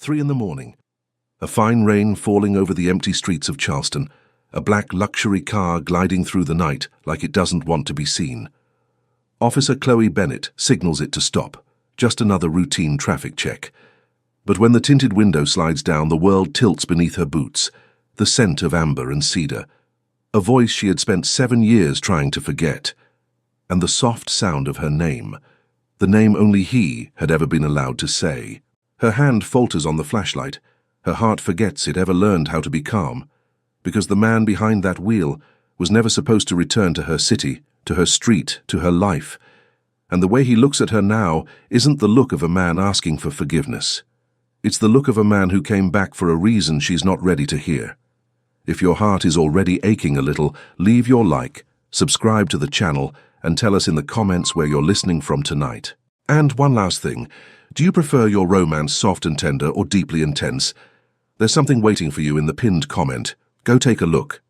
3 in the morning. A fine rain falling over the empty streets of Charleston, a black luxury car gliding through the night like it doesn't want to be seen. Officer Chloe Bennett signals it to stop, just another routine traffic check. But when the tinted window slides down, the world tilts beneath her boots, the scent of amber and cedar, a voice she had spent 7 years trying to forget, and the soft sound of her name, the name only he had ever been allowed to say. Her hand falters on the flashlight. Her heart forgets it ever learned how to be calm, because the man behind that wheel was never supposed to return to her city, to her street, to her life. And the way he looks at her now isn't the look of a man asking for forgiveness. It's the look of a man who came back for a reason she's not ready to hear. If your heart is already aching a little, leave your like, subscribe to the channel, and tell us in the comments where you're listening from tonight. And one last thing, do you prefer your romance soft and tender or deeply intense? There's something waiting for you in the pinned comment. Go take a look.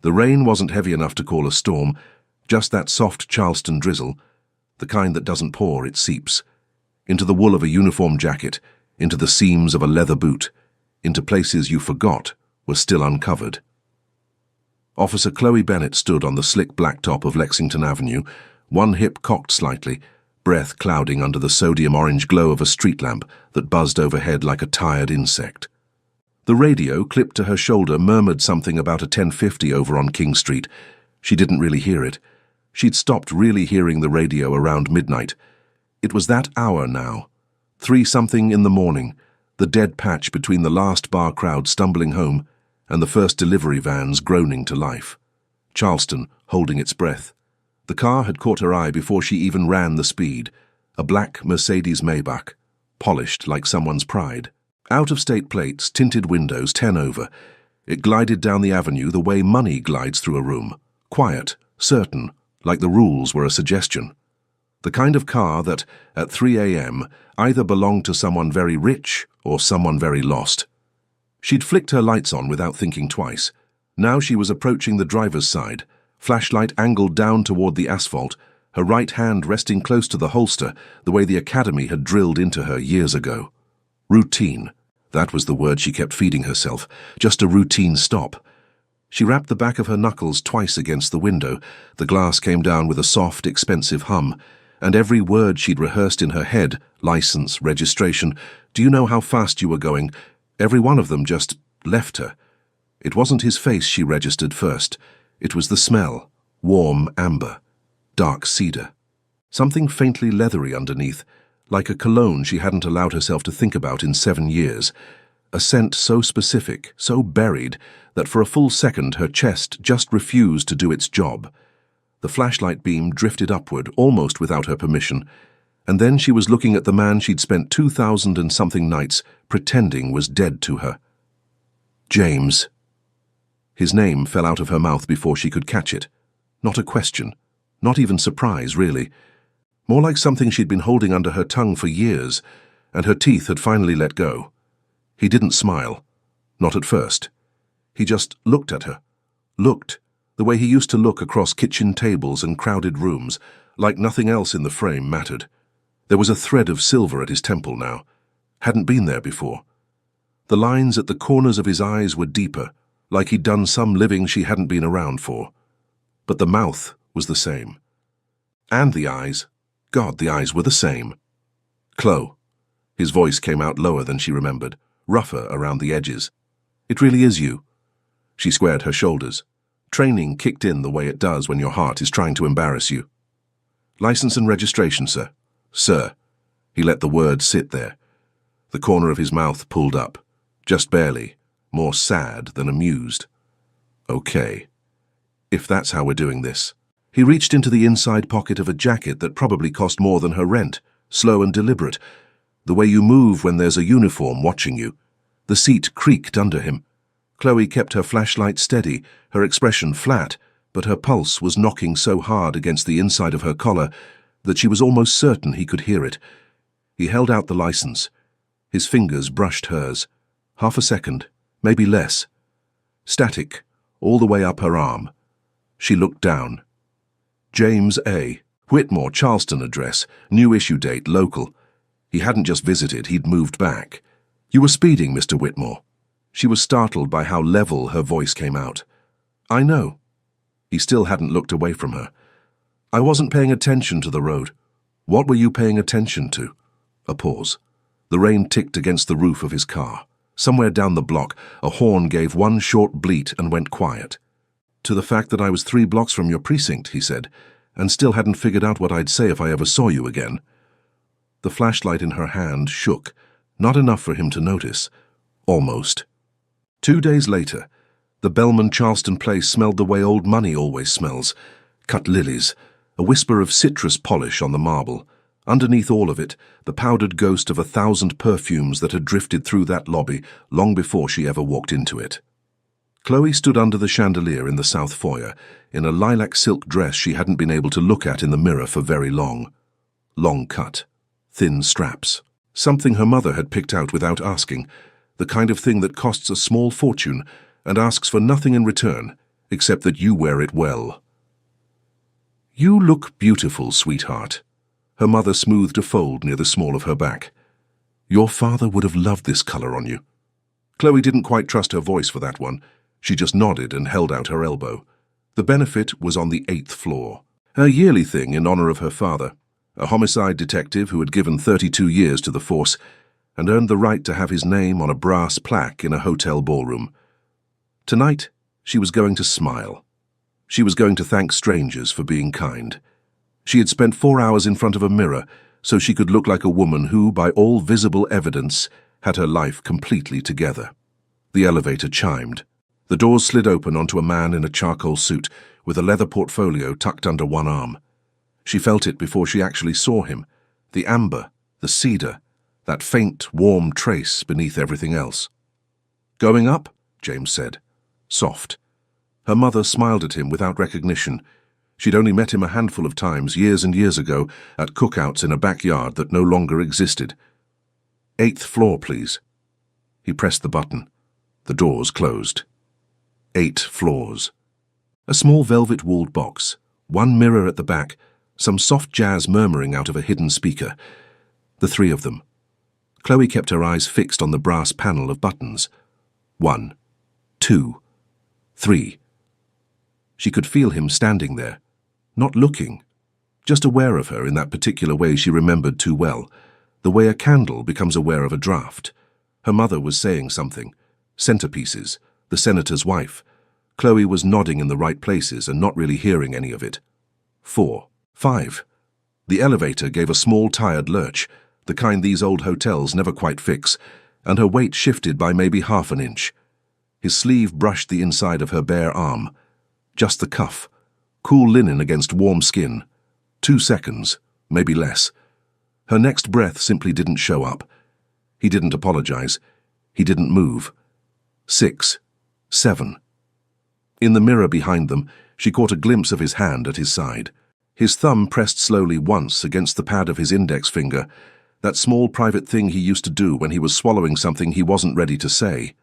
The rain wasn't heavy enough to call a storm, just that soft Charleston drizzle, the kind that doesn't pour, it seeps, into the wool of a uniform jacket, into the seams of a leather boot, into places you forgot were still uncovered. Officer Chloe Bennett stood on the slick blacktop of Lexington Avenue, one hip cocked slightly, breath clouding under the sodium-orange glow of a street lamp that buzzed overhead like a tired insect. The radio, clipped to her shoulder, murmured something about a 1050 over on King Street. She didn't really hear it. She'd stopped really hearing the radio around midnight. It was that hour now. 3-something in the morning, the dead patch between the last bar crowd stumbling home and the first delivery vans groaning to life. Charleston holding its breath. The car had caught her eye before she even ran the speed. A black Mercedes Maybach, polished like someone's pride. Out-of-state plates, tinted windows, 10 over. It glided down the avenue the way money glides through a room. Quiet, certain, like the rules were a suggestion. The kind of car that, at 3 a.m., either belonged to someone very rich or someone very lost. She'd flicked her lights on without thinking twice. Now she was approaching the driver's side, flashlight angled down toward the asphalt, her right hand resting close to the holster, the way the academy had drilled into her years ago. Routine. That was the word she kept feeding herself. Just a routine stop. She rapped the back of her knuckles twice against the window. The glass came down with a soft, expensive hum, and every word she'd rehearsed in her head, license, registration, do you know how fast you were going, every one of them just left her. It wasn't his face she registered first. It was the smell, warm amber, dark cedar. Something faintly leathery underneath, like a cologne she hadn't allowed herself to think about in 7 years. A scent so specific, so buried, that for a full second her chest just refused to do its job. The flashlight beam drifted upward, almost without her permission, and then she was looking at the man she'd spent 2,000 and something nights pretending was dead to her. James. His name fell out of her mouth before she could catch it. Not a question, not even surprise, really. More like something she'd been holding under her tongue for years, and her teeth had finally let go. He didn't smile. Not at first. He just looked at her. Looked, the way he used to look across kitchen tables and crowded rooms, like nothing else in the frame mattered. There was a thread of silver at his temple now. Hadn't been there before. The lines at the corners of his eyes were deeper, like he'd done some living she hadn't been around for. But the mouth was the same. And the eyes. God, the eyes were the same. Chloe. His voice came out lower than she remembered, rougher around the edges. It really is you. She squared her shoulders. Training kicked in the way it does when your heart is trying to embarrass you. License and registration, sir. Sir. He let the word sit there. The corner of his mouth pulled up. Just barely. More sad than amused. Okay. If that's how we're doing this. He reached into the inside pocket of a jacket that probably cost more than her rent, slow and deliberate. The way you move when there's a uniform watching you. The seat creaked under him. Chloe kept her flashlight steady, her expression flat, but her pulse was knocking so hard against the inside of her collar that she was almost certain he could hear it. He held out the license. His fingers brushed hers. Half a second, maybe less. Static, all the way up her arm. She looked down. James A. Whitmore, Charleston address, new issue date, local. He hadn't just visited, he'd moved back. "You were speeding, Mr. Whitmore." She was startled by how level her voice came out. "I know." He still hadn't looked away from her. "I wasn't paying attention to the road." "What were you paying attention to?" A pause. The rain ticked against the roof of his car. Somewhere down the block, a horn gave one short bleat and went quiet. "To the fact that I was 3 blocks from your precinct," he said, "and still hadn't figured out what I'd say if I ever saw you again." The flashlight in her hand shook, not enough for him to notice. Almost. 2 days later, the Bellman Charleston place smelled the way old money always smells. Cut lilies, a whisper of citrus polish on the marble. Underneath all of it, the powdered ghost of 1,000 perfumes that had drifted through that lobby long before she ever walked into it. Chloe stood under the chandelier in the south foyer, in a lilac silk dress she hadn't been able to look at in the mirror for very long. Long cut, thin straps. Something her mother had picked out without asking, the kind of thing that costs a small fortune and asks for nothing in return, except that you wear it well. "You look beautiful, sweetheart." Her mother smoothed a fold near the small of her back. "Your father would have loved this color on you." Chloe didn't quite trust her voice for that one. She just nodded and held out her elbow. The benefit was on the 8th floor. A yearly thing in honor of her father, a homicide detective who had given 32 years to the force and earned the right to have his name on a brass plaque in a hotel ballroom. Tonight, she was going to smile. She was going to thank strangers for being kind. She had spent 4 hours in front of a mirror so she could look like a woman who, by all visible evidence, had her life completely together. The elevator chimed. The doors slid open onto a man in a charcoal suit with a leather portfolio tucked under one arm. She felt it before she actually saw him. The amber, the cedar, that faint, warm trace beneath everything else. "Going up?" James said. Soft. Her mother smiled at him without recognition. She'd only met him a handful of times, years and years ago, at cookouts in a backyard that no longer existed. "8th floor, please." He pressed the button. The doors closed. 8 floors. A small velvet-walled box, one mirror at the back, some soft jazz murmuring out of a hidden speaker. The 3 of them. Chloe kept her eyes fixed on the brass panel of buttons. 1, 2, 3. She could feel him standing there, not looking, just aware of her in that particular way she remembered too well, the way a candle becomes aware of a draught. Her mother was saying something. Centerpieces, the senator's wife. Chloe was nodding in the right places and not really hearing any of it. 4, 5. The elevator gave a small tired lurch, the kind these old hotels never quite fix, and her weight shifted by maybe half an inch. His sleeve brushed the inside of her bare arm. Just the cuff. Cool linen against warm skin. 2 seconds, maybe less. Her next breath simply didn't show up. He didn't apologize. He didn't move. 6, 7. In the mirror behind them, she caught a glimpse of his hand at his side. His thumb pressed slowly once against the pad of his index finger, that small private thing he used to do when he was swallowing something he wasn't ready to say.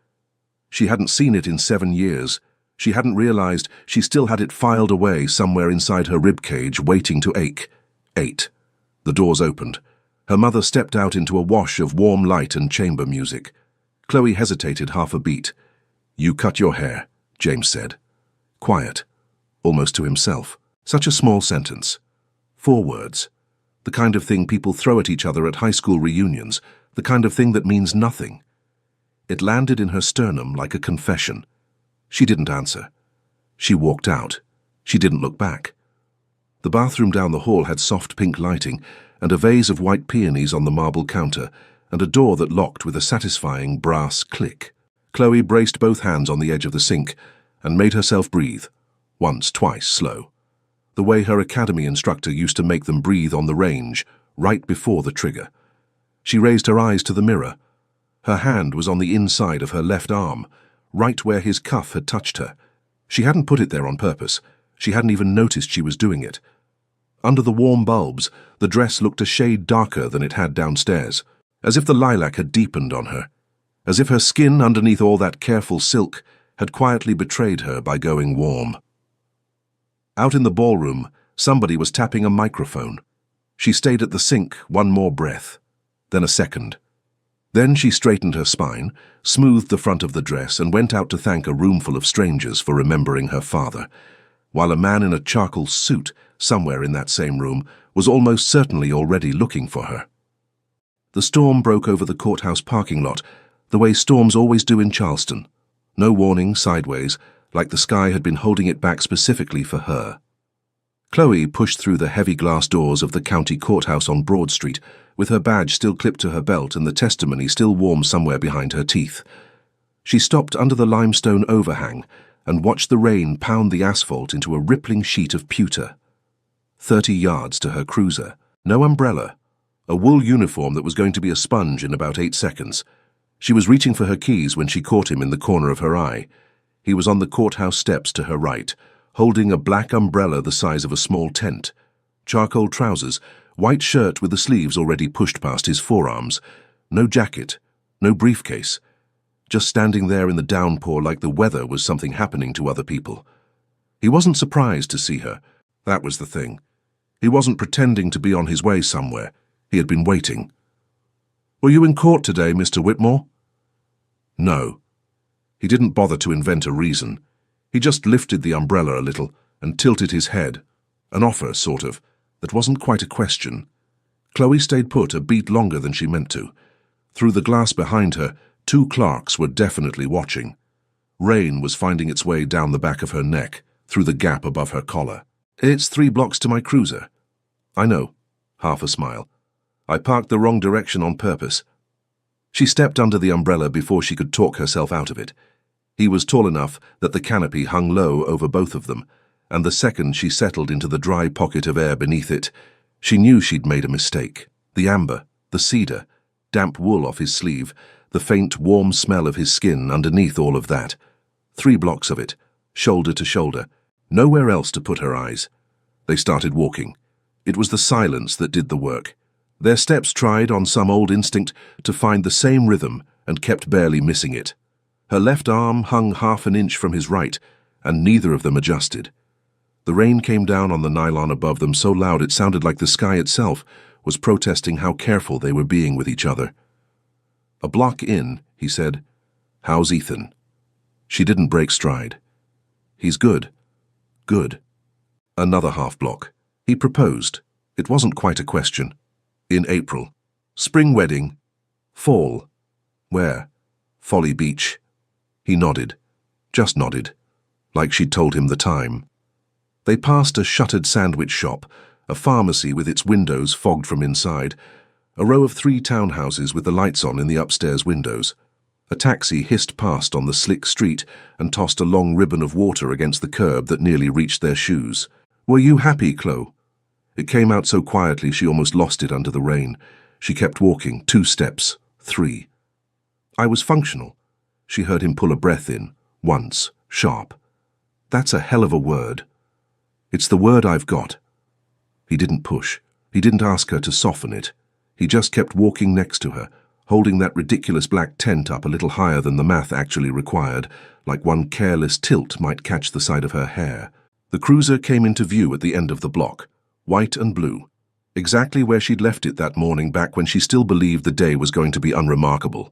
She hadn't seen it in 7 years. She hadn't realized she still had it filed away somewhere inside her ribcage, waiting to ache. 8. The doors opened. Her mother stepped out into a wash of warm light and chamber music. Chloe hesitated half a beat. "You cut your hair," James said. Quiet, almost to himself. Such a small sentence. 4 words. The kind of thing people throw at each other at high school reunions, the kind of thing that means nothing. It landed in her sternum like a confession. She didn't answer. She walked out. She didn't look back. The bathroom down the hall had soft pink lighting and a vase of white peonies on the marble counter and a door that locked with a satisfying brass click. Chloe braced both hands on the edge of the sink and made herself breathe, once, twice, slow. The way her academy instructor used to make them breathe on the range, right before the trigger. She raised her eyes to the mirror. Her hand was on the inside of her left arm, right where his cuff had touched her. She hadn't put it there on purpose. She hadn't even noticed she was doing it. Under the warm bulbs, the dress looked a shade darker than it had downstairs, as if the lilac had deepened on her, as if her skin underneath all that careful silk had quietly betrayed her by going warm. Out in the ballroom, somebody was tapping a microphone. She stayed at the sink one more breath, then a second. Then she straightened her spine, smoothed the front of the dress, and went out to thank a roomful of strangers for remembering her father, while a man in a charcoal suit, somewhere in that same room, was almost certainly already looking for her. The storm broke over the courthouse parking lot, the way storms always do in Charleston. No warning, sideways, like the sky had been holding it back specifically for her. Chloe pushed through the heavy glass doors of the county courthouse on Broad Street, with her badge still clipped to her belt and the testimony still warm somewhere behind her teeth. She stopped under the limestone overhang and watched the rain pound the asphalt into a rippling sheet of pewter. 30 yards to her cruiser. No umbrella. A wool uniform that was going to be a sponge in about 8 seconds. She was reaching for her keys when she caught him in the corner of her eye. He was on the courthouse steps to her right, holding a black umbrella the size of a small tent. Charcoal trousers, white shirt with the sleeves already pushed past his forearms. No jacket, no briefcase. Just standing there in the downpour like the weather was something happening to other people. He wasn't surprised to see her. That was the thing. He wasn't pretending to be on his way somewhere. He had been waiting. "Were you in court today, Mr. Whitmore?" No. He didn't bother to invent a reason. He just lifted the umbrella a little and tilted his head. An offer, sort of, that wasn't quite a question. Chloe stayed put a beat longer than she meant to. Through the glass behind her, 2 clerks were definitely watching. Rain was finding its way down the back of her neck, through the gap above her collar. "It's 3 blocks to my cruiser." "I know." Half a smile. "I parked the wrong direction on purpose." She stepped under the umbrella before she could talk herself out of it. He was tall enough that the canopy hung low over both of them, and the second she settled into the dry pocket of air beneath it, she knew she'd made a mistake. The amber, the cedar, damp wool off his sleeve, the faint, warm smell of his skin underneath all of that. 3 blocks of it, shoulder to shoulder, nowhere else to put her eyes. They started walking. It was the silence that did the work. Their steps tried, on some old instinct, to find the same rhythm and kept barely missing it. Her left arm hung half an inch from his right, and neither of them adjusted. The rain came down on the nylon above them so loud it sounded like the sky itself was protesting how careful they were being with each other. "A block in," he said. "How's Ethan?" She didn't break stride. "He's good." "Good." Another half block. He proposed. It wasn't quite a question. "In April." "Spring wedding." "Fall." "Where?" "Folly Beach." He nodded. Just nodded. Like she'd told him the time. They passed a shuttered sandwich shop, a pharmacy with its windows fogged from inside, a row of 3 townhouses with the lights on in the upstairs windows. A taxi hissed past on the slick street and tossed a long ribbon of water against the curb that nearly reached their shoes. "Were you happy, Chloe?" It came out so quietly she almost lost it under the rain. She kept walking, 2 steps, 3. "I was functional." She heard him pull a breath in, once, sharp. "That's a hell of a word." "It's the word I've got." He didn't push. He didn't ask her to soften it. He just kept walking next to her, holding that ridiculous black tent up a little higher than the math actually required, like one careless tilt might catch the side of her hair. The cruiser came into view at the end of the block, white and blue, exactly where she'd left it that morning back when she still believed the day was going to be unremarkable.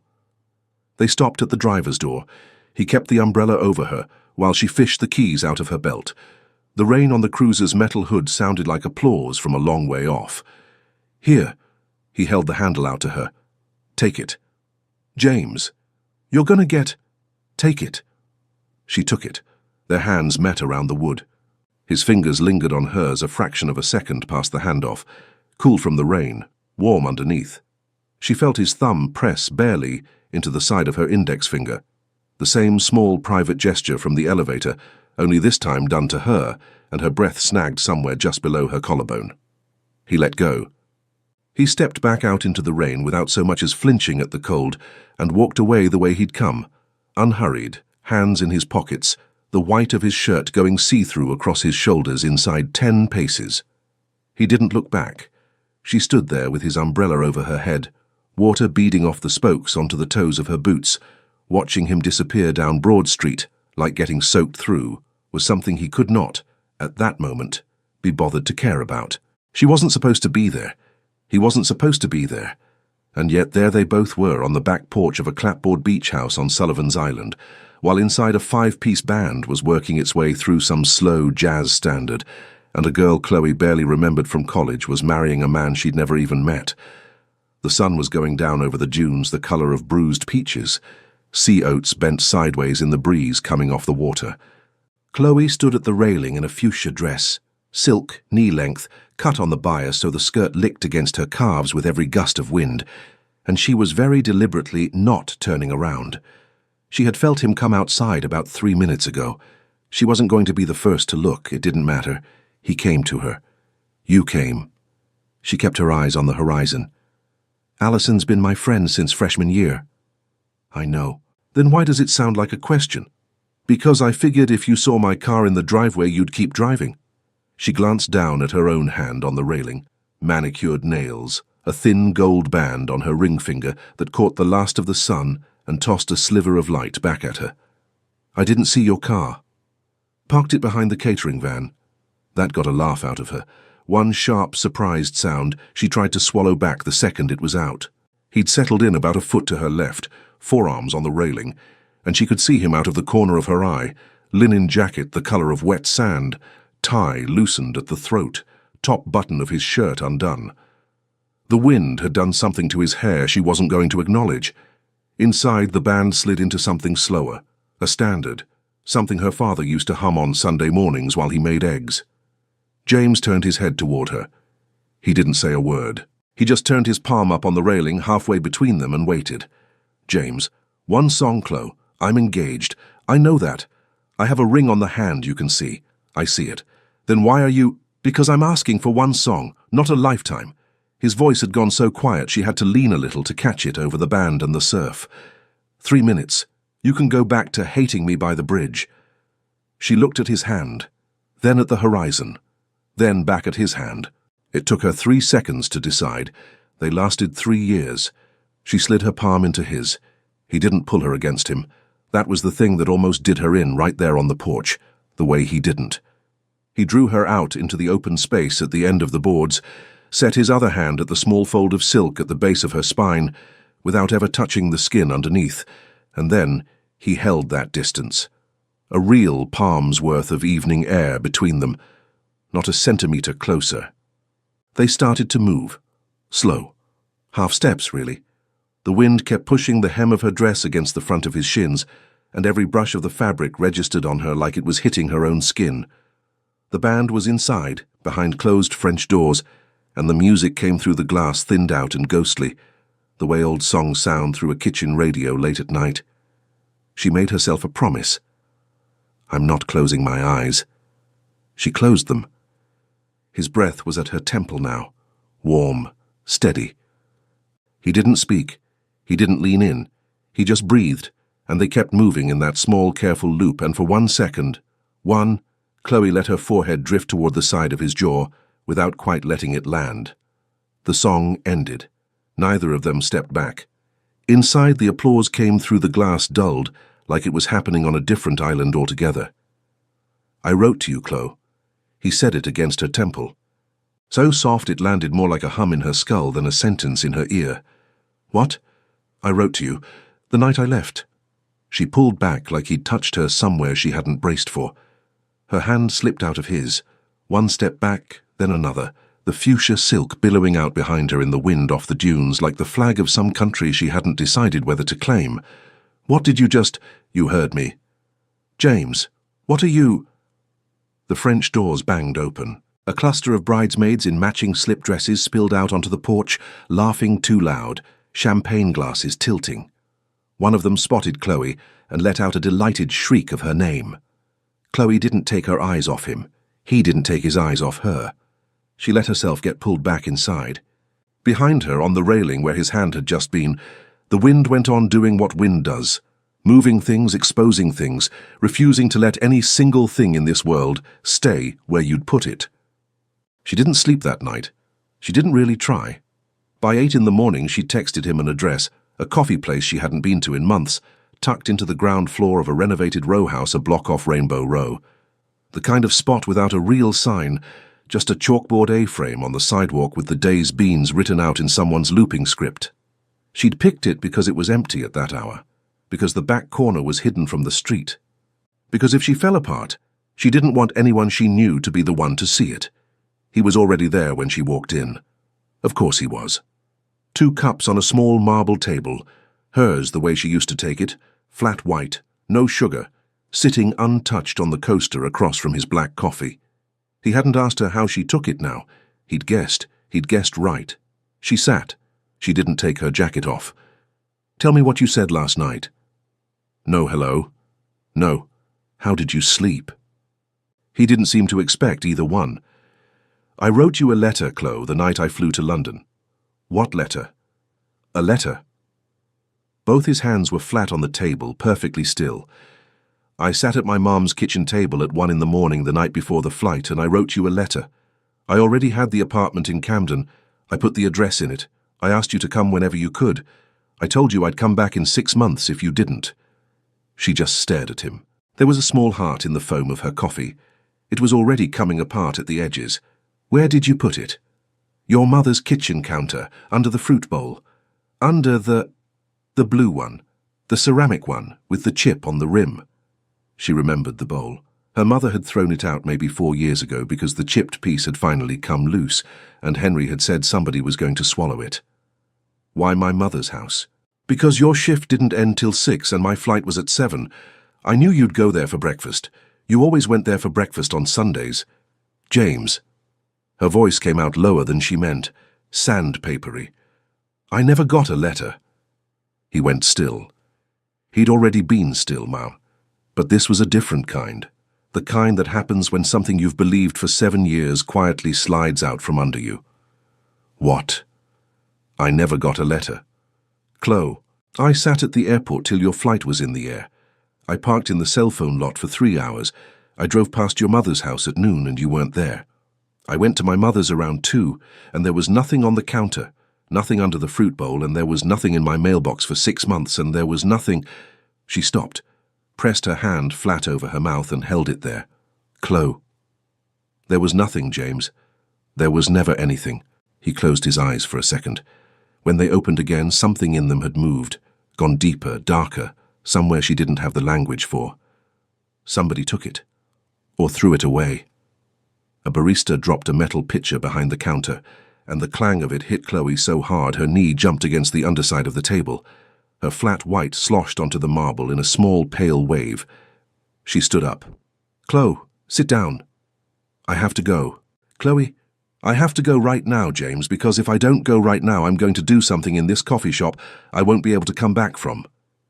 They stopped at the driver's door. He kept the umbrella over her while she fished the keys out of her belt. The rain on the cruiser's metal hood sounded like applause from a long way off. "Here." He held the handle out to her. "Take it." "James, you're gonna get—" "Take it." She took it. Their hands met around the wood. His fingers lingered on hers a fraction of a second past the handoff, cool from the rain, warm underneath. She felt his thumb press barely into the side of her index finger. The same small private gesture from the elevator, only this time done to her, and her breath snagged somewhere just below her collarbone. He let go. He stepped back out into the rain without so much as flinching at the cold, and walked away the way he'd come, unhurried, hands in his pockets, the white of his shirt going see-through across his shoulders inside 10 paces. He didn't look back. She stood there with his umbrella over her head, water beading off the spokes onto the toes of her boots. Watching him disappear down Broad Street, like getting soaked through, was something he could not, at that moment, be bothered to care about. She wasn't supposed to be there. He wasn't supposed to be there. And yet there they both were on the back porch of a clapboard beach house on Sullivan's Island, while inside a 5-piece band was working its way through some slow jazz standard, and a girl Chloe barely remembered from college was marrying a man she'd never even met. The sun was going down over the dunes, the color of bruised peaches. Sea oats bent sideways in the breeze coming off the water. Chloe stood at the railing in a fuchsia dress, silk, knee-length, cut on the bias so the skirt licked against her calves with every gust of wind, and she was very deliberately not turning around. She had felt him come outside about 3 minutes ago. She wasn't going to be the first to look, it didn't matter. He came to her. You came. She kept her eyes on the horizon. Allison's been my friend since freshman year. I know. Then why does it sound like a question? Because I figured if you saw my car in the driveway, you'd keep driving. She glanced down at her own hand on the railing, manicured nails, a thin gold band on her ring finger that caught the last of the sun and tossed a sliver of light back at her. I didn't see your car. Parked it behind the catering van. That got a laugh out of her. One sharp, surprised sound she tried to swallow back the second it was out. He'd settled in about a foot to her left, forearms on the railing, and she could see him out of the corner of her eye, linen jacket the color of wet sand, tie loosened at the throat, top button of his shirt undone. The wind had done something to his hair she wasn't going to acknowledge. Inside, the band slid into something slower, a standard, something her father used to hum on Sunday mornings while he made eggs. James turned his head toward her. He didn't say a word. He just turned his palm up on the railing halfway between them and waited. James, one song, Chloe. I'm engaged. I know that. I have a ring on the hand you can see. I see it. Then why are you— Because I'm asking for one song, not a lifetime. His voice had gone so quiet she had to lean a little to catch it over the band and the surf. 3 minutes. You can go back to hating me by the bridge. She looked at his hand, then at the horizon, then back at his hand. It took her 3 seconds to decide. They lasted 3 years. She slid her palm into his. He didn't pull her against him. That was the thing that almost did her in right there on the porch, the way he didn't. He drew her out into the open space at the end of the boards, set his other hand at the small fold of silk at the base of her spine, without ever touching the skin underneath, and then he held that distance. A real palm's worth of evening air between them, not a centimeter closer. They started to move, slow, half steps really. The wind kept pushing the hem of her dress against the front of his shins, and every brush of the fabric registered on her like it was hitting her own skin. The band was inside, behind closed French doors, and the music came through the glass thinned out and ghostly, the way old songs sound through a kitchen radio late at night. She made herself a promise. I'm not closing my eyes. She closed them. His breath was at her temple now, warm, steady. He didn't speak. He didn't lean in. He just breathed, and they kept moving in that small, careful loop, and for 1 second, Chloe let her forehead drift toward the side of his jaw, without quite letting it land. The song ended. Neither of them stepped back. Inside, the applause came through the glass dulled, like it was happening on a different island altogether. I wrote to you, Chloe. He said it against her temple. So soft it landed more like a hum in her skull than a sentence in her ear. What? I wrote to you, the night I left. She pulled back like he'd touched her somewhere she hadn't braced for. Her hand slipped out of his. 1 step back, then another, the fuchsia silk billowing out behind her in the wind off the dunes like the flag of some country she hadn't decided whether to claim. What did you just— You heard me. James, what are you— The French doors banged open. A cluster of bridesmaids in matching slip dresses spilled out onto the porch, laughing too loud, champagne glasses tilting. One of them spotted Chloe and let out a delighted shriek of her name. Chloe didn't take her eyes off him. He didn't take his eyes off her. She let herself get pulled back inside. Behind her, on the railing where his hand had just been, the wind went on doing what wind does, moving things, exposing things, refusing to let any single thing in this world stay where you'd put it. She didn't sleep that night. She didn't really try. By 8 in the morning, she texted him an address, a coffee place she hadn't been to in months, tucked into the ground floor of a renovated row house a block off Rainbow Row. The kind of spot without a real sign, just a chalkboard A-frame on the sidewalk with the day's beans written out in someone's looping script. She'd picked it because it was empty at that hour, because the back corner was hidden from the street, because if she fell apart, she didn't want anyone she knew to be the one to see it. He was already there when she walked in. Of course he was. 2 cups on a small marble table, hers the way she used to take it, flat white, no sugar, sitting untouched on the coaster across from his black coffee. He hadn't asked her how she took it now. He'd guessed right. She sat. She didn't take her jacket off. "Tell me what you said last night." "No hello." "No. How did you sleep?" He didn't seem to expect either one. "I wrote you a letter, Chloe, the night I flew to London." "What letter?" "A letter." Both his hands were flat on the table, perfectly still. "I sat at my mom's kitchen table at 1 in the morning the night before the flight, and I wrote you a letter. I already had the apartment in Camden. I put the address in it. I asked you to come whenever you could. I told you I'd come back in 6 months if you didn't." She just stared at him. There was a small heart in the foam of her coffee. It was already coming apart at the edges. "Where did you put it?" "Your mother's kitchen counter, under the fruit bowl. Under the blue one, the ceramic one, with the chip on the rim." She remembered the bowl. Her mother had thrown it out maybe 4 years ago because the chipped piece had finally come loose, and Henry had said somebody was going to swallow it. "Why my mother's house?" "Because your shift didn't end till 6 and my flight was at 7. I knew you'd go there for breakfast. You always went there for breakfast on Sundays." "James." Her voice came out lower than she meant, sandpapery. "I never got a letter." He went still. He'd already been still, Ma. But this was a different kind. The kind that happens when something you've believed for 7 years quietly slides out from under you. "What?" "I never got a letter." "Chloe, I sat at the airport till your flight was in the air. I parked in the cell phone lot for 3 hours. I drove past your mother's house at noon and you weren't there. I went to my mother's around 2, and there was nothing on the counter, nothing under the fruit bowl, and there was nothing in my mailbox for 6 months, and there was nothing—" She stopped, pressed her hand flat over her mouth and held it there. "Chloe." "There was nothing, James. There was never anything." He closed his eyes for a second. When they opened again, something in them had moved, gone deeper, darker, somewhere she didn't have the language for. Somebody took it, or threw it away. A barista dropped a metal pitcher behind the counter, and the clang of it hit Chloe so hard her knee jumped against the underside of the table. Her flat white sloshed onto the marble in a small pale wave. She stood up. "Chloe, sit down." "I have to go." "Chloe, I have to go right now, James, because if I don't go right now, I'm going to do something in this coffee shop I won't be able to come back from."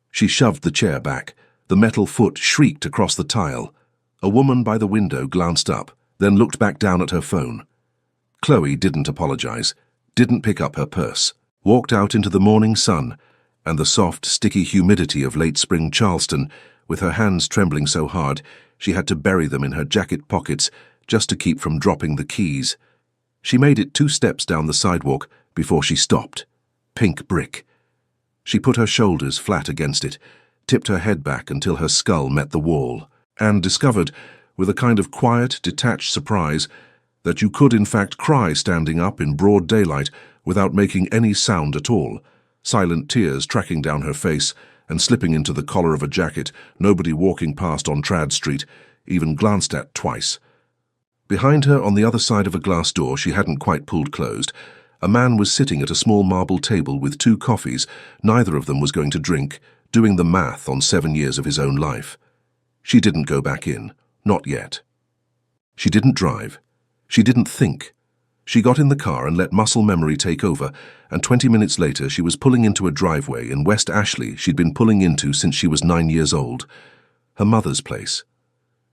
She shoved the chair back. The metal foot shrieked across the tile. A woman by the window glanced up, then looked back down at her phone. Chloe didn't apologize, didn't pick up her purse, walked out into the morning sun and the soft, sticky humidity of late spring Charleston, with her hands trembling so hard she had to bury them in her jacket pockets just to keep from dropping the keys. She made it 2 steps down the sidewalk before she stopped. Pink brick. She put her shoulders flat against it, tipped her head back until her skull met the wall, and discovered, with a kind of quiet, detached surprise, that you could in fact cry standing up in broad daylight without making any sound at all, silent tears tracking down her face and slipping into the collar of a jacket nobody walking past on Trad Street even glanced at twice. Behind her, on the other side of a glass door she hadn't quite pulled closed, a man was sitting at a small marble table with 2 coffees, neither of them was going to drink, doing the math on 7 years of his own life. She didn't go back in, not yet. She didn't drive. She didn't think. She got in the car and let muscle memory take over, and 20 minutes later she was pulling into a driveway in West Ashley she'd been pulling into since she was 9 years old. Her mother's place.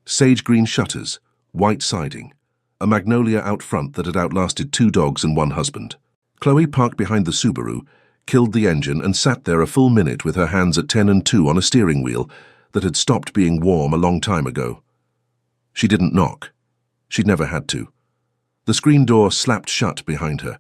Sage green shutters, white siding, a magnolia out front that had outlasted 2 dogs and 1 husband. Chloe parked behind the Subaru, killed the engine and sat there a full minute with her hands at 10 and 2 on a steering wheel that had stopped being warm a long time ago. She didn't knock. She'd never had to. The screen door slapped shut behind her.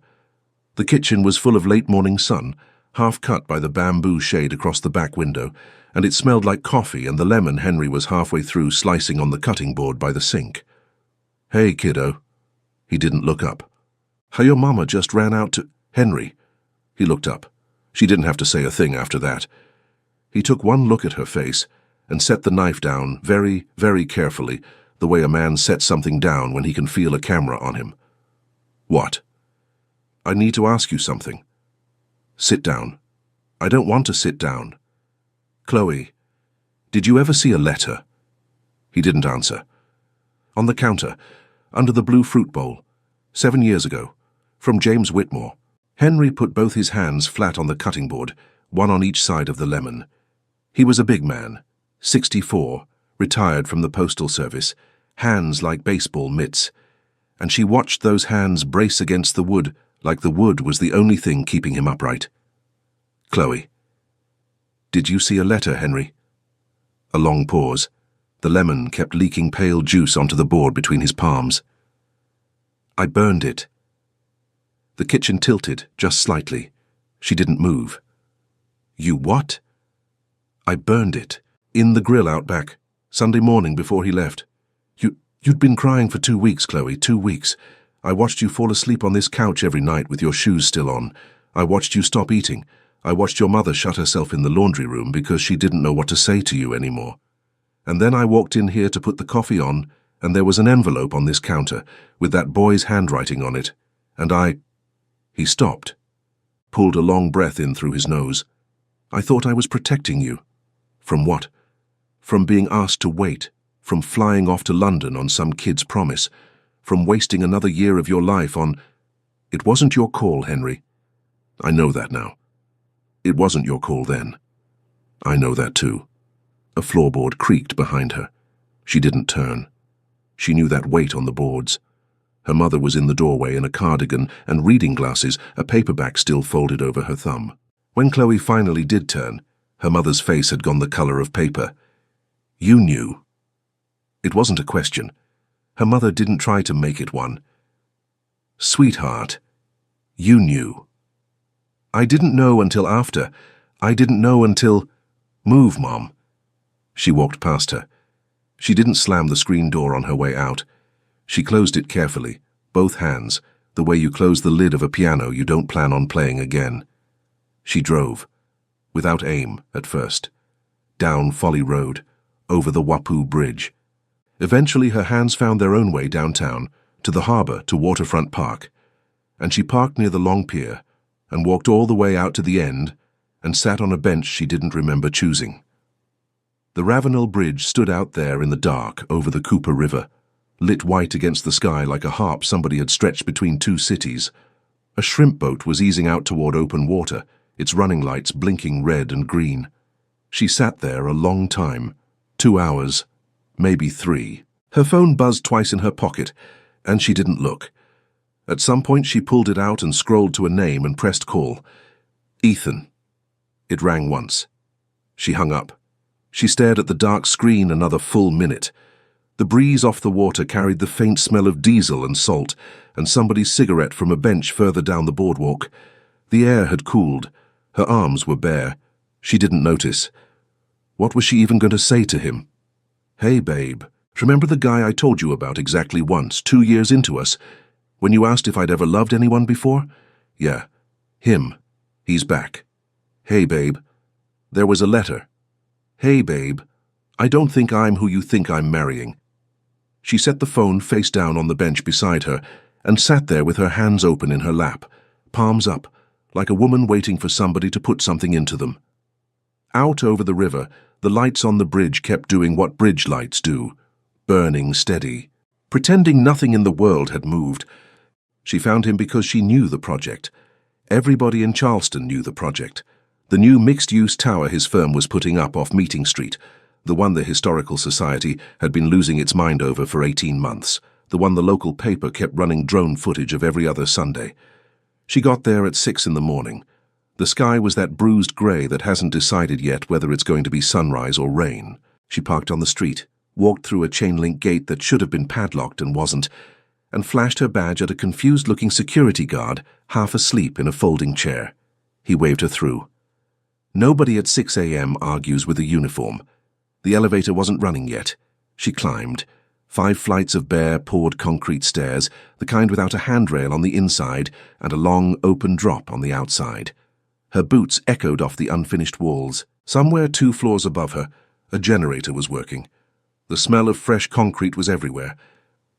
The kitchen was full of late morning sun, half cut by the bamboo shade across the back window, and it smelled like coffee and the lemon Henry was halfway through slicing on the cutting board by the sink. "Hey, kiddo." He didn't look up. "How your mama just ran out to—" "Henry." He looked up. She didn't have to say a thing after that. He took one look at her face and set the knife down very, very carefully, the way a man sets something down when he can feel a camera on him. What? I need to ask you something. Sit down. I don't want to sit down. Chloe, did you ever see a letter? He didn't answer. On the counter, under the blue fruit bowl, 7 years ago, from James Whitmore. Henry put both his hands flat on the cutting board, one on each side of the lemon. He was a big man, 64, retired from the postal service, hands like baseball mitts, and she watched those hands brace against the wood like the wood was the only thing keeping him upright. Chloe, did you see a letter, Henry? A long pause. The lemon kept leaking pale juice onto the board between his palms. I burned it. The kitchen tilted, just slightly. She didn't move. You what? I burned it. In the grill out back, Sunday morning before he left. You'd been crying for 2 weeks, Chloe, 2 weeks. I watched you fall asleep on this couch every night with your shoes still on. I watched you stop eating. I watched your mother shut herself in the laundry room because she didn't know what to say to you anymore. And then I walked in here to put the coffee on, and there was an envelope on this counter with that boy's handwriting on it, and I... He stopped, pulled a long breath in through his nose. I thought I was protecting you. From what? From being asked to wait, from flying off to London on some kid's promise, from wasting another year of your life on... It wasn't your call, Henry. I know that now. It wasn't your call then. I know that too. A floorboard creaked behind her. She didn't turn. She knew that weight on the boards. Her mother was in the doorway in a cardigan and reading glasses, a paperback still folded over her thumb. When Chloe finally did turn, her mother's face had gone the color of paper. You knew. It wasn't a question. Her mother didn't try to make it one. Sweetheart, you knew. I didn't know until after. I didn't know until... Move, Mom. She walked past her. She didn't slam the screen door on her way out. She closed it carefully, both hands, the way you close the lid of a piano you don't plan on playing again. She drove, without aim at first, down Folly Road, over the Wapu Bridge. Eventually her hands found their own way downtown, to the harbour, to Waterfront Park, and she parked near the long pier and walked all the way out to the end and sat on a bench she didn't remember choosing. The Ravenel Bridge stood out there in the dark over the Cooper River, lit white against the sky like a harp somebody had stretched between two cities. A shrimp boat was easing out toward open water, its running lights blinking red and green. She sat there a long time, 2 hours, maybe 3. Her phone buzzed twice in her pocket, and she didn't look. At some point she pulled it out and scrolled to a name and pressed call. Ethan. It rang once. She hung up. She stared at the dark screen another full minute. The breeze off the water carried the faint smell of diesel and salt, and somebody's cigarette from a bench further down the boardwalk. The air had cooled. Her arms were bare. She didn't notice. What was she even going to say to him? Hey, babe, remember the guy I told you about exactly once, 2 years into us, when you asked if I'd ever loved anyone before? Yeah, him. He's back. Hey, babe. There was a letter. Hey, babe. I don't think I'm who you think I'm marrying. She set the phone face down on the bench beside her and sat there with her hands open in her lap, palms up, like a woman waiting for somebody to put something into them. Out over the river, the lights on the bridge kept doing what bridge lights do, burning steady, pretending nothing in the world had moved. She found him because she knew the project. Everybody in Charleston knew the project. The new mixed-use tower his firm was putting up off Meeting Street, the one the Historical Society had been losing its mind over for 18 months, the one the local paper kept running drone footage of every other Sunday. She got there at 6 in the morning. The sky was that bruised grey that hasn't decided yet whether it's going to be sunrise or rain. She parked on the street, walked through a chain-link gate that should have been padlocked and wasn't, and flashed her badge at a confused-looking security guard, half asleep in a folding chair. He waved her through. Nobody at 6 a.m. argues with a uniform. The elevator wasn't running yet. She climbed. 5 flights of bare, poured concrete stairs, the kind without a handrail on the inside and a long, open drop on the outside. Her boots echoed off the unfinished walls. Somewhere 2 floors above her, a generator was working. The smell of fresh concrete was everywhere.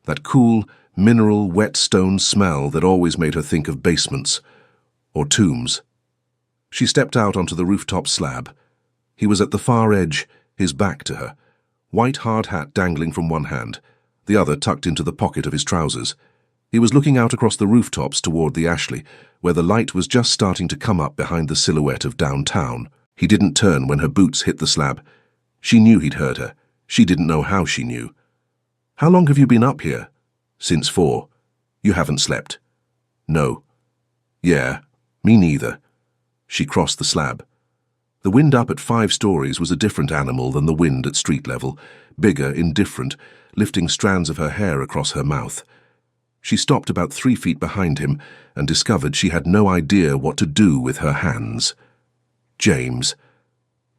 That cool, mineral, wet stone smell that always made her think of basements or tombs. She stepped out onto the rooftop slab. He was at the far edge, his back to her, white hard hat dangling from one hand, the other tucked into the pocket of his trousers. He was looking out across the rooftops toward the Ashley, where the light was just starting to come up behind the silhouette of downtown. He didn't turn when her boots hit the slab. She knew he'd heard her. She didn't know how she knew. "How long have you been up here?" "Since 4. You haven't slept?" "No." "Yeah, me neither." She crossed the slab. The wind up at 5 stories was a different animal than the wind at street level, bigger, indifferent, lifting strands of her hair across her mouth. She stopped about 3 feet behind him and discovered she had no idea what to do with her hands. "James,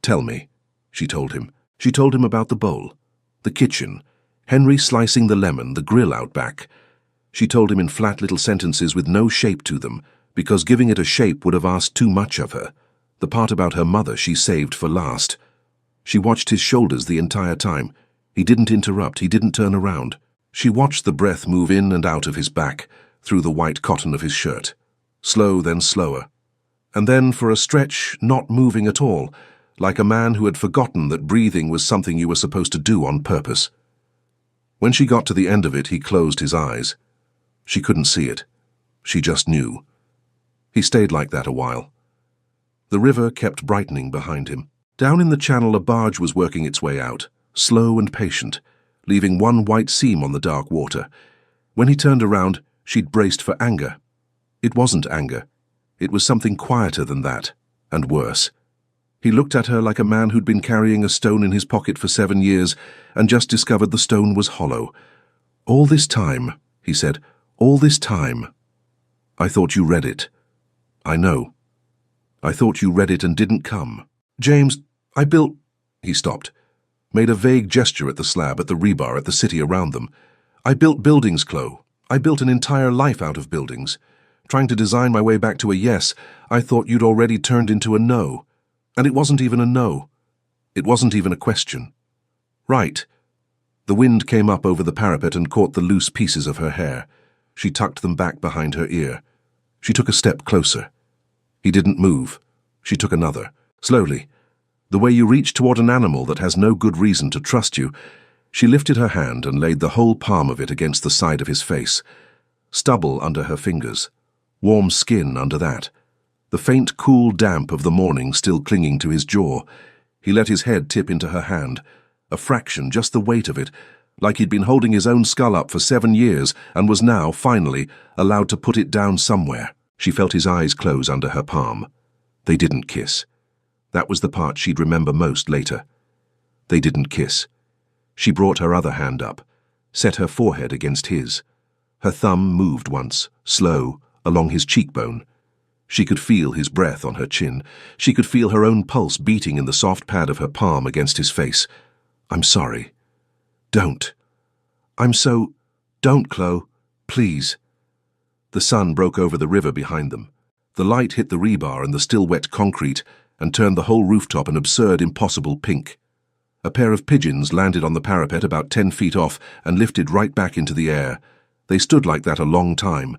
tell me," she told him. She told him about the bowl, the kitchen, Henry slicing the lemon, the grill out back. She told him in flat little sentences with no shape to them, because giving it a shape would have asked too much of her. The part about her mother she saved for last. She watched his shoulders the entire time. He didn't interrupt, he didn't turn around. She watched the breath move in and out of his back, through the white cotton of his shirt. Slow, then slower. And then, for a stretch, not moving at all, like a man who had forgotten that breathing was something you were supposed to do on purpose. When she got to the end of it, he closed his eyes. She couldn't see it. She just knew. He stayed like that a while. The river kept brightening behind him. Down in the channel a barge was working its way out, slow and patient, leaving one white seam on the dark water. When he turned around, she'd braced for anger. It wasn't anger. It was something quieter than that, and worse. He looked at her like a man who'd been carrying a stone in his pocket for 7 years and just discovered the stone was hollow. "All this time," he said, "all this time. I thought you read it." "I know. I thought you read it and didn't come." "James, I built—" He stopped, made a vague gesture at the slab, at the rebar, at the city around them. "I built buildings, Chloe. I built an entire life out of buildings. Trying to design my way back to a yes, I thought you'd already turned into a no. And it wasn't even a no. It wasn't even a question." "Right." The wind came up over the parapet and caught the loose pieces of her hair. She tucked them back behind her ear. She took a step closer. He didn't move. She took another, slowly. The way you reach toward an animal that has no good reason to trust you. She lifted her hand and laid the whole palm of it against the side of his face. Stubble under her fingers. Warm skin under that. The faint, cool damp of the morning still clinging to his jaw. He let his head tip into her hand. A fraction, just the weight of it, like he'd been holding his own skull up for 7 years and was now, finally, allowed to put it down somewhere. She felt his eyes close under her palm. They didn't kiss. That was the part she'd remember most later. They didn't kiss. She brought her other hand up, set her forehead against his. Her thumb moved once, slow, along his cheekbone. She could feel his breath on her chin. She could feel her own pulse beating in the soft pad of her palm against his face. "I'm sorry." "Don't." "I'm so—" "Don't, Chloe. Please." The sun broke over the river behind them. The light hit the rebar and the still wet concrete and turned the whole rooftop an absurd, impossible pink. A pair of pigeons landed on the parapet about 10 feet off and lifted right back into the air. They stood like that a long time,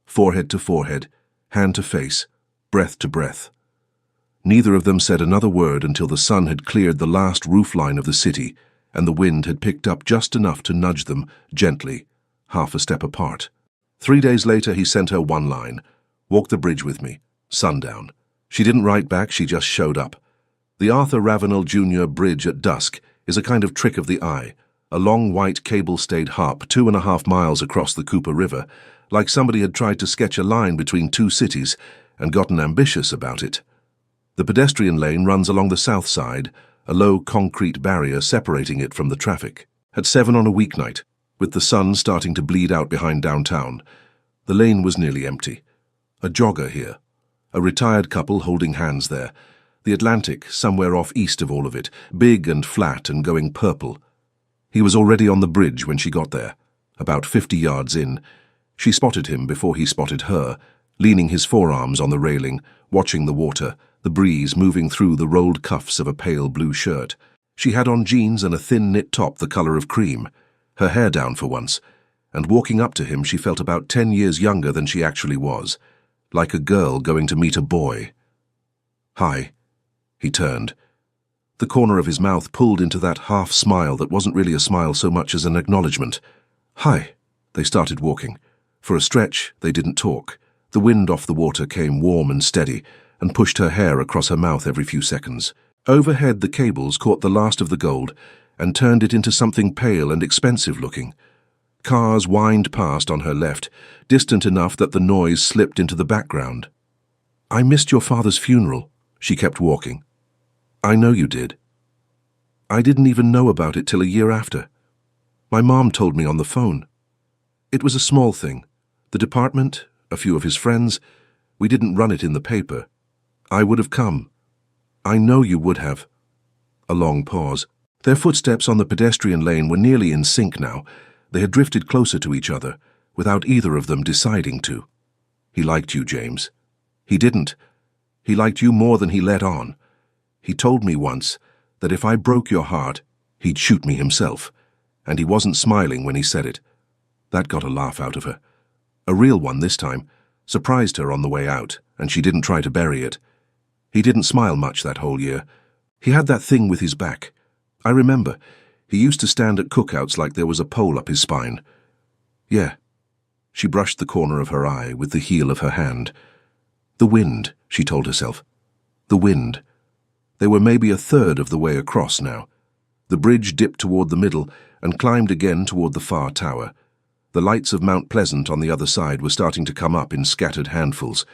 forehead to forehead, hand to face, breath to breath. Neither of them said another word until the sun had cleared the last roof line of the city and the wind had picked up just enough to nudge them, gently, half a step apart. 3 days later he sent her one line: "Walk the bridge with me. Sundown." She didn't write back, she just showed up. The Arthur Ravenel Jr. Bridge at dusk is a kind of trick of the eye, a long white cable-stayed hop 2.5 miles across the Cooper River, like somebody had tried to sketch a line between 2 cities and gotten ambitious about it. The pedestrian lane runs along the south side, a low concrete barrier separating it from the traffic. At 7 on a weeknight, with the sun starting to bleed out behind downtown, the lane was nearly empty. A jogger here, a retired couple holding hands there, the Atlantic somewhere off east of all of it, big and flat and going purple. He was already on the bridge when she got there, about 50 yards in. She spotted him before he spotted her, leaning his forearms on the railing, watching the water, the breeze moving through the rolled cuffs of a pale blue shirt. She had on jeans and a thin knit top the color of cream, her hair down for once, and walking up to him she felt about 10 years younger than she actually was, like a girl going to meet a boy. "Hi." He turned. The corner of his mouth pulled into that half-smile that wasn't really a smile so much as an acknowledgement. "Hi." They started walking. For a stretch, they didn't talk. The wind off the water came warm and steady and pushed her hair across her mouth every few seconds. Overhead, the cables caught the last of the gold and turned it into something pale and expensive-looking. Cars whined past on her left, distant enough that the noise slipped into the background. "I missed your father's funeral," she kept walking. "I know you did. I didn't even know about it till a year after. My mom told me on the phone. It was a small thing. The department, a few of his friends, we didn't run it in the paper. I would have come. I know you would have." A long pause. Their footsteps on the pedestrian lane were nearly in sync now. They had drifted closer to each other, without either of them deciding to. "He liked you, James." "He didn't. He liked you more than he let on. He told me once that if I broke your heart, he'd shoot me himself, and he wasn't smiling when he said it." That got a laugh out of her. A real one this time, surprised her on the way out, and she didn't try to bury it. He didn't smile much that whole year. He had that thing with his back. I remember. He used to stand at cookouts like there was a pole up his spine. "Yeah." She brushed the corner of her eye with the heel of her hand. "The wind," she told herself. "The wind." They were maybe a third of the way across now. The bridge dipped toward the middle and climbed again toward the far tower. The lights of Mount Pleasant on the other side were starting to come up in scattered handfuls.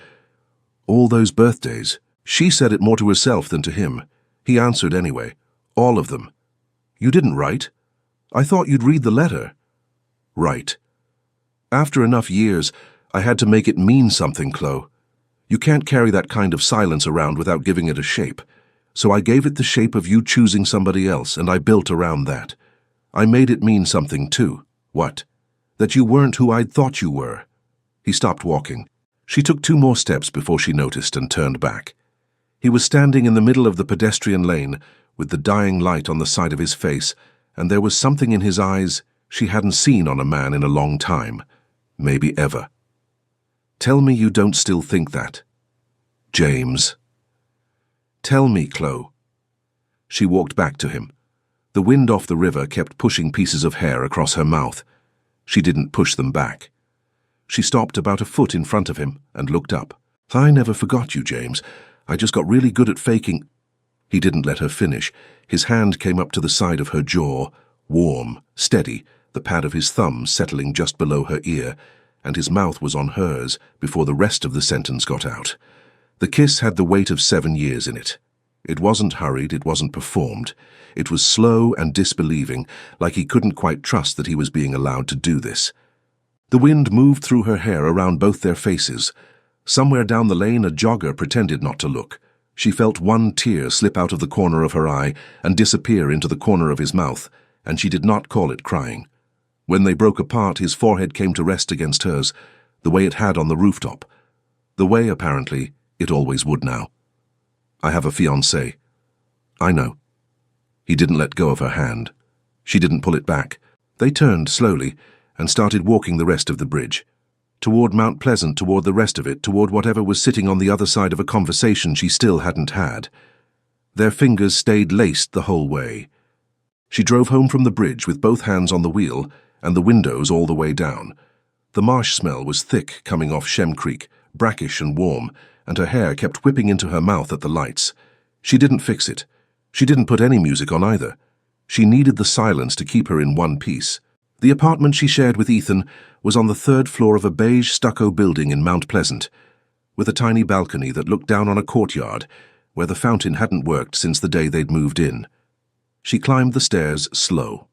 All those birthdays. She said it more to herself than to him. He answered anyway. "All of them." "You didn't write? I thought you'd read the letter." "Right. After enough years, I had to make it mean something, Chloe. You can't carry that kind of silence around without giving it a shape. So I gave it the shape of you choosing somebody else, and I built around that. I made it mean something, too." "What?" "That you weren't who I'd thought you were." He stopped walking. She took 2 more steps before she noticed and turned back. He was standing in the middle of the pedestrian lane, with the dying light on the side of his face, and there was something in his eyes she hadn't seen on a man in a long time, maybe ever. "Tell me you don't still think that." "James." "Tell me, Chloe." She walked back to him. The wind off the river kept pushing pieces of hair across her mouth. She didn't push them back. She stopped about a foot in front of him and looked up. "I never forgot you, James. I just got really good at faking." He didn't let her finish. His hand came up to the side of her jaw, warm, steady, the pad of his thumb settling just below her ear, and his mouth was on hers before the rest of the sentence got out. The kiss had the weight of 7 years in it. It wasn't hurried, it wasn't performed. It was slow and disbelieving, like he couldn't quite trust that he was being allowed to do this. The wind moved through her hair around both their faces. Somewhere down the lane a jogger pretended not to look. She felt one tear slip out of the corner of her eye and disappear into the corner of his mouth, and she did not call it crying. When they broke apart, his forehead came to rest against hers, the way it had on the rooftop. The way, apparently, it always would now. "I have a fiancé." "I know." He didn't let go of her hand. She didn't pull it back. They turned slowly and started walking the rest of the bridge. Toward Mount Pleasant, toward the rest of it, toward whatever was sitting on the other side of a conversation she still hadn't had. Their fingers stayed laced the whole way. She drove home from the bridge with both hands on the wheel and the windows all the way down. The marsh smell was thick coming off Shem Creek, brackish and warm, and her hair kept whipping into her mouth at the lights. She didn't fix it. She didn't put any music on either. She needed the silence to keep her in one piece. The apartment she shared with Ethan was on the 3rd floor of a beige stucco building in Mount Pleasant, with a tiny balcony that looked down on a courtyard where the fountain hadn't worked since the day they'd moved in. She climbed the stairs slow.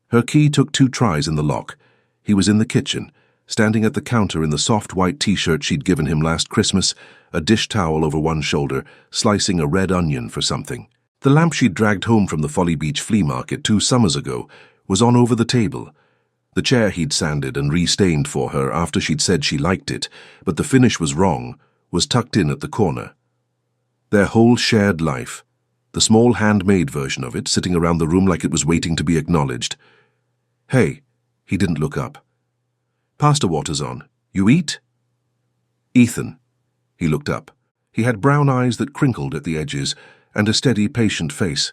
Her key took 2 tries in the lock. He was in the kitchen, standing at the counter in the soft white t-shirt she'd given him last Christmas, a dish towel over one shoulder, slicing a red onion for something. The lamp she'd dragged home from the Folly Beach flea market 2 summers ago was on over the table. The chair he'd sanded and restained for her after she'd said she liked it, but the finish was wrong, was tucked in at the corner. Their whole shared life, the small handmade version of it, sitting around the room like it was waiting to be acknowledged. "Hey," he didn't look up. "Pasta water's on. You eat?" "Ethan." He looked up. He had brown eyes that crinkled at the edges and a steady, patient face.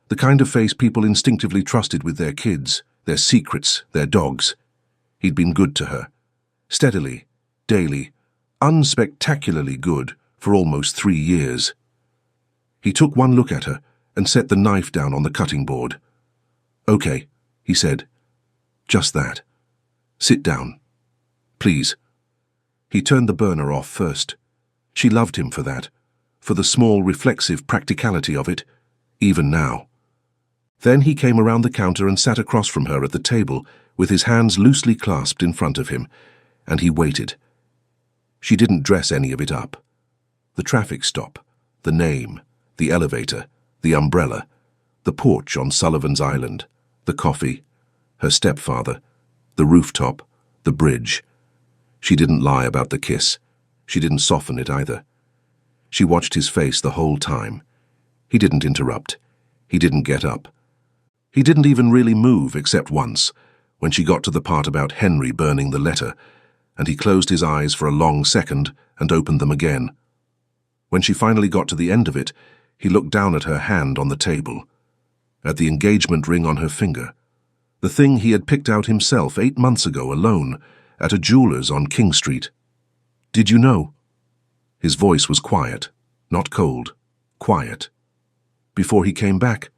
The kind of face people instinctively trusted with their kids, their secrets, their dogs. He'd been good to her. Steadily, daily, unspectacularly good for almost 3 years. He took one look at her and set the knife down on the cutting board. "Okay," he said. "Just that. Sit down. Please." He turned the burner off first. She loved him for that, for the small, reflexive practicality of it, even now. Then he came around the counter and sat across from her at the table, with his hands loosely clasped in front of him, and he waited. She didn't dress any of it up. The traffic stop, the name, the elevator, the umbrella, the porch on Sullivan's Island, the coffee, her stepfather, the rooftop, the bridge. She didn't lie about the kiss. She didn't soften it either. She watched his face the whole time. He didn't interrupt. He didn't get up. He didn't even really move except once, when she got to the part about Henry burning the letter, and he closed his eyes for a long second and opened them again. When she finally got to the end of it, he looked down at her hand on the table, at the engagement ring on her finger, the thing he had picked out himself 8 months ago alone, at a jeweler's on King Street. "Did you know?" His voice was quiet, not cold, quiet. "Before he came back,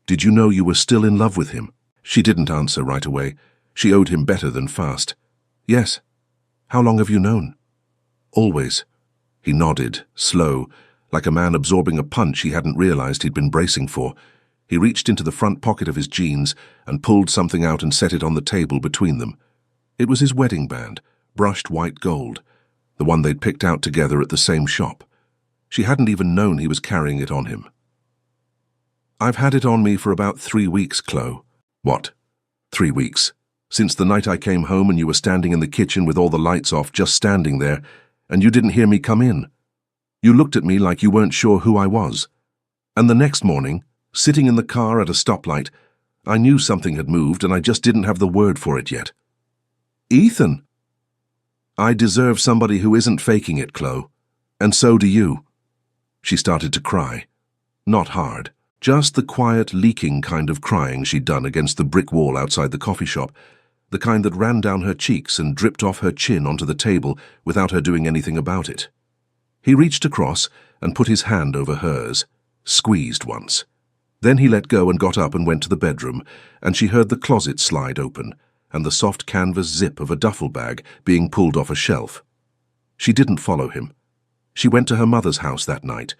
did you know you were still in love with him?" She didn't answer right away. She owed him better than fast. "Yes. How long have you known?" "Always." He nodded, slow, like a man absorbing a punch he hadn't realized he'd been bracing for. He reached into the front pocket of his jeans and pulled something out and set it on the table between them. It was his wedding band, brushed white gold, the one they'd picked out together at the same shop. She hadn't even known he was carrying it on him. "I've had it on me for about 3 weeks, Chloe." "What? 3 weeks? Since the night I came home and you were standing in the kitchen with all the lights off, just standing there, and you didn't hear me come in. You looked at me like you weren't sure who I was. And the next morning, sitting in the car at a stoplight, I knew something had moved and I just didn't have the word for it yet." "Ethan!" "I deserve somebody who isn't faking it, Chloe. And so do you." She started to cry. Not hard. Just the quiet, leaking kind of crying she'd done against the brick wall outside the coffee shop, the kind that ran down her cheeks and dripped off her chin onto the table without her doing anything about it. He reached across and put his hand over hers, squeezed once. Then he let go and got up and went to the bedroom, and she heard the closet slide open and the soft canvas zip of a duffel bag being pulled off a shelf. She didn't follow him. She went to her mother's house that night,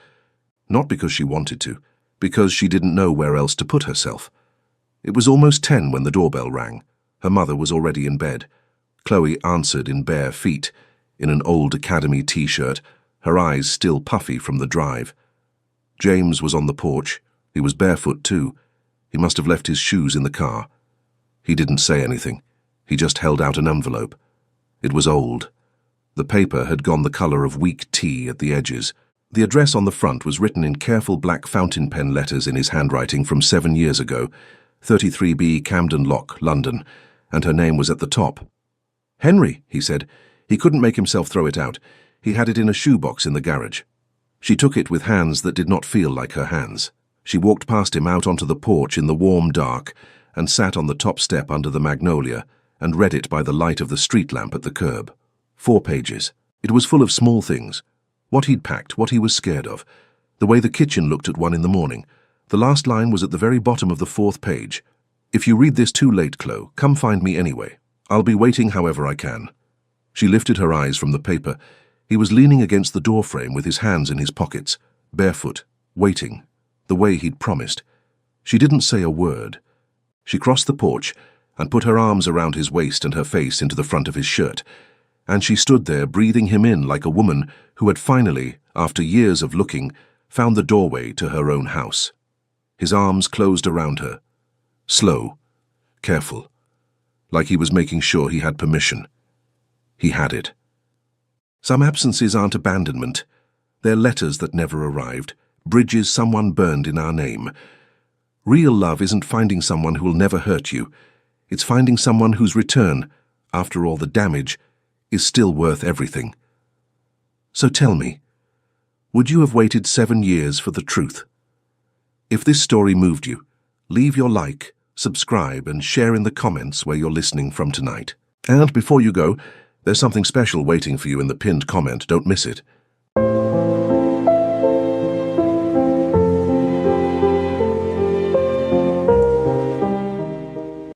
not because she wanted to, because she didn't know where else to put herself. It was almost 10 when the doorbell rang. Her mother was already in bed. Chloe answered in bare feet, in an old academy t-shirt, her eyes still puffy from the drive. James was on the porch. He was barefoot too. He must have left his shoes in the car. He didn't say anything. He just held out an envelope. It was old. The paper had gone the color of weak tea at the edges. The address on the front was written in careful black fountain pen letters in his handwriting from 7 years ago, 33B Camden Lock, London, and her name was at the top. "Henry," he said. He couldn't make himself throw it out. He had it in a shoebox in the garage. She took it with hands that did not feel like her hands. She walked past him out onto the porch in the warm dark and sat on the top step under the magnolia and read it by the light of the street lamp at the curb. 4 pages. It was full of small things. What he'd packed, what he was scared of, the way the kitchen looked at 1 in the morning. The last line was at the very bottom of the 4th page. "If you read this too late, Chloe, come find me anyway. I'll be waiting however I can." She lifted her eyes from the paper. He was leaning against the doorframe with his hands in his pockets, barefoot, waiting, the way he'd promised. She didn't say a word. She crossed the porch and put her arms around his waist and her face into the front of his shirt, and she stood there breathing him in like a woman who had finally, after years of looking, found the doorway to her own house. His arms closed around her. Slow, careful. like he was making sure he had permission. He had it. Some absences aren't abandonment. They're letters that never arrived, bridges someone burned in our name. Real love isn't finding someone who will never hurt you. It's finding someone whose return, after all the damage, is still worth everything. So tell me, would you have waited 7 years for the truth? If this story moved you, leave your like, subscribe, and share in the comments where you're listening from tonight. And before you go, there's something special waiting for you in the pinned comment. Don't miss it.